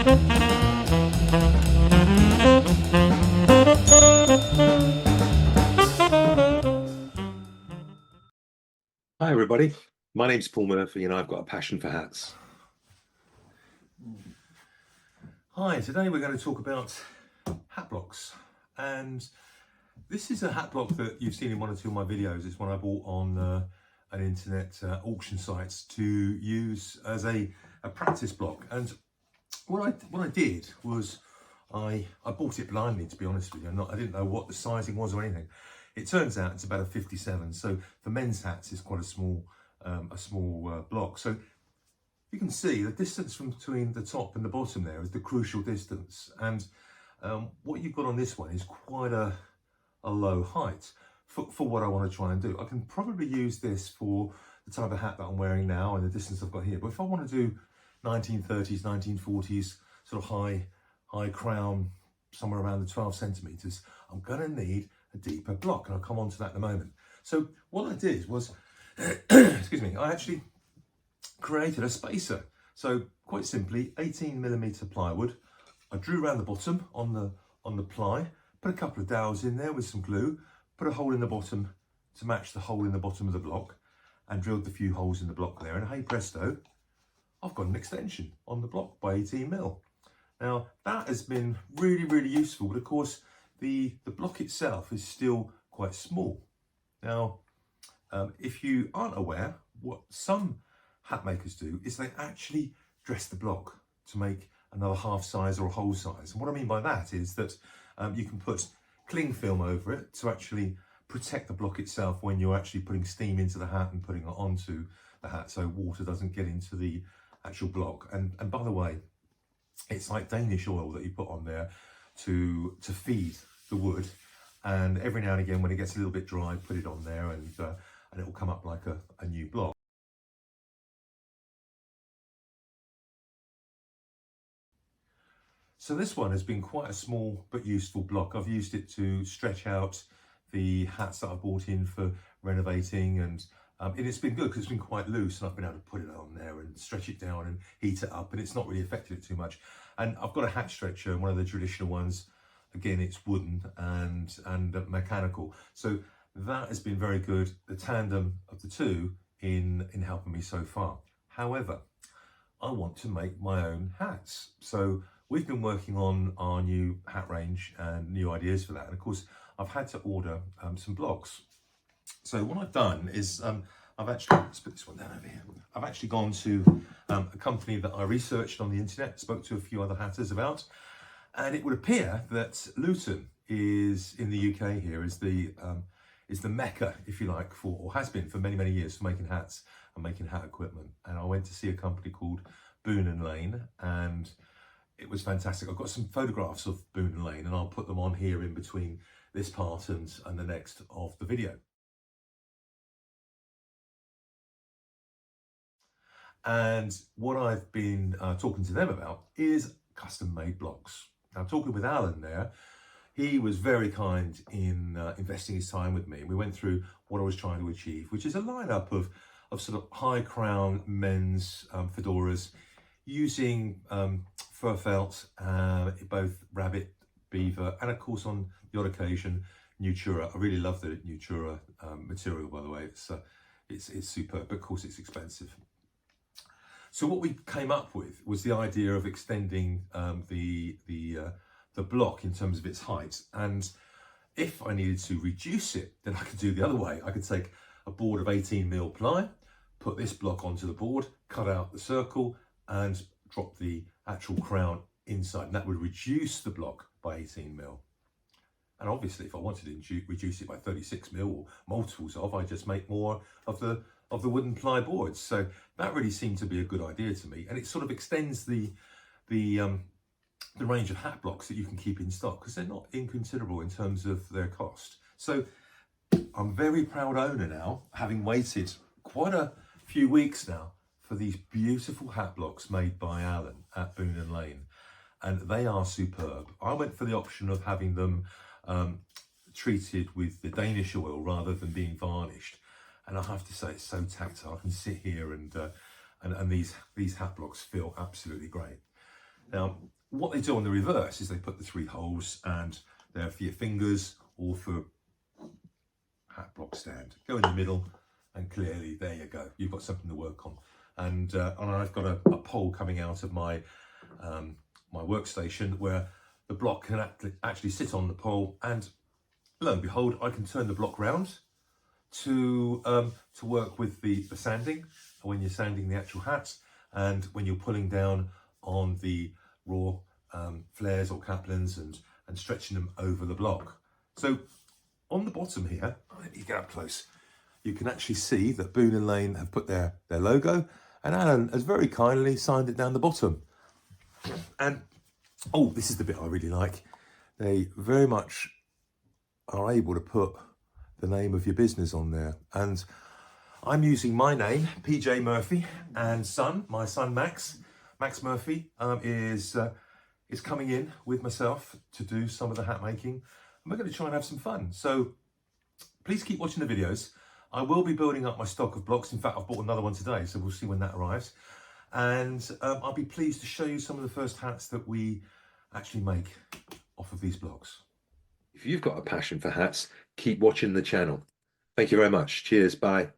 Hi everybody, my name's Paul Murphy and I've got a passion for hats. Hi, today we're going to talk about hat blocks, and this is a hat block that you've seen in one or two of my videos. It's one I bought on an internet auction site to use as a practice block. And what I did was I bought it blindly, to be honest with you. I didn't know what the sizing was or anything. It turns out it's about a 57, so for men's hats it's quite a small block. So you can see the distance from between the top and the bottom there is the crucial distance, and what you've got on this one is quite a low height for what I want to try and do. I can probably use this for the type of hat that I'm wearing now and the distance I've got here, but if I want to do 1930s, 1940s sort of high crown, somewhere around the 12 centimeters, I'm going to need a deeper block, and I'll come on to that in a moment. So what I did was, excuse me, I actually created a spacer. So quite simply, 18mm plywood. I drew around the bottom on the ply, put a couple of dowels in there with some glue, put a hole in the bottom to match the hole in the bottom of the block, and drilled a few holes in the block there. And hey presto, I've got an extension on the block by 18mm. Now that has been really, really useful, but of course the block itself is still quite small. Now, if you aren't aware, what some hat makers do is they actually dress the block to make another half size or a whole size. And what I mean by that is that you can put cling film over it to actually protect the block itself when you're actually putting steam into the hat and putting it onto the hat, so water doesn't get into the actual block. And by the way, it's like Danish oil that you put on there to feed the wood, and every now and again when it gets a little bit dry, put it on there and it will come up like a new block. So this one has been quite a small but useful block. I've used it to stretch out the hats that I bought in for renovating, and it's been good because it's been quite loose, and I've been able to put it on there and stretch it down and heat it up, and it's not really affected it too much. And I've got a hat stretcher, one of the traditional ones. Again, it's wooden and mechanical, so that has been very good, the tandem of the two in helping me so far. However, I want to make my own hats, so we've been working on our new hat range and new ideas for that, and of course I've had to order some blocks. So what I've done is I've actually, let's put this one down over here. I've actually gone to a company that I researched on the internet, spoke to a few other hatters about, and it would appear that Luton is, in the UK here, is the mecca, if you like, for, or has been for many, many years, for making hats and making hat equipment. And I went to see a company called Boon Lane, and it was fantastic. I've got some photographs of Boon Lane, and I'll put them on here in between this part and the next of the video. And what I've been talking to them about is custom-made blocks. Now, talking with Alan there, he was very kind in investing his time with me. We went through what I was trying to achieve, which is a lineup of sort of high crown men's fedoras using fur felt, both rabbit, beaver, and of course on the odd occasion Nutura. I really love the Nutura material, by the way. It's superb, but of course it's expensive. So what we came up with was the idea of extending the block in terms of its height, and if I needed to reduce it, then I could do the other way. I could take a board of 18mm ply, put this block onto the board, cut out the circle, and drop the actual crown inside, and that would reduce the block by 18mm. And obviously, if I wanted to reduce it by 36mm or multiples of, I just make more of the wooden ply boards. So that really seemed to be a good idea to me, and it sort of extends the range of hat blocks that you can keep in stock, because they're not inconsiderable in terms of their cost. So I'm very proud owner now, having waited quite a few weeks now for these beautiful hat blocks made by Alan at Boon Lane, and they are superb. I went for the option of having them treated with the Danish oil rather than being varnished, and I have to say it's so tactile. I can sit here and these hat blocks feel absolutely great. Now, what they do on the reverse is they put the 3 holes, and they're for your fingers or for hat block stand. Go in the middle, and clearly there you go, you've got something to work on. And I've got a pole coming out of my my workstation where the block can actually sit on the pole, and lo and behold, I can turn the block round to work with the sanding when you're sanding the actual hats, and when you're pulling down on the raw flares or caplins and stretching them over the block. So on the bottom here, let me get up close, you can actually see that Boon Lane have put their logo, and Alan has very kindly signed it down the bottom. And oh, this is the bit I really like. They very much are able to put the name of your business on there. And I'm using my name, PJ Murphy, and my son Max Murphy is coming in with myself to do some of the hat making. And we're going to try and have some fun. So please keep watching the videos. I will be building up my stock of blocks. In fact, I've bought another one today, so we'll see when that arrives. And I'll be pleased to show you some of the first hats that we actually make off of these blocks. If you've got a passion for hats, keep watching the channel. Thank you very much. Cheers. Bye.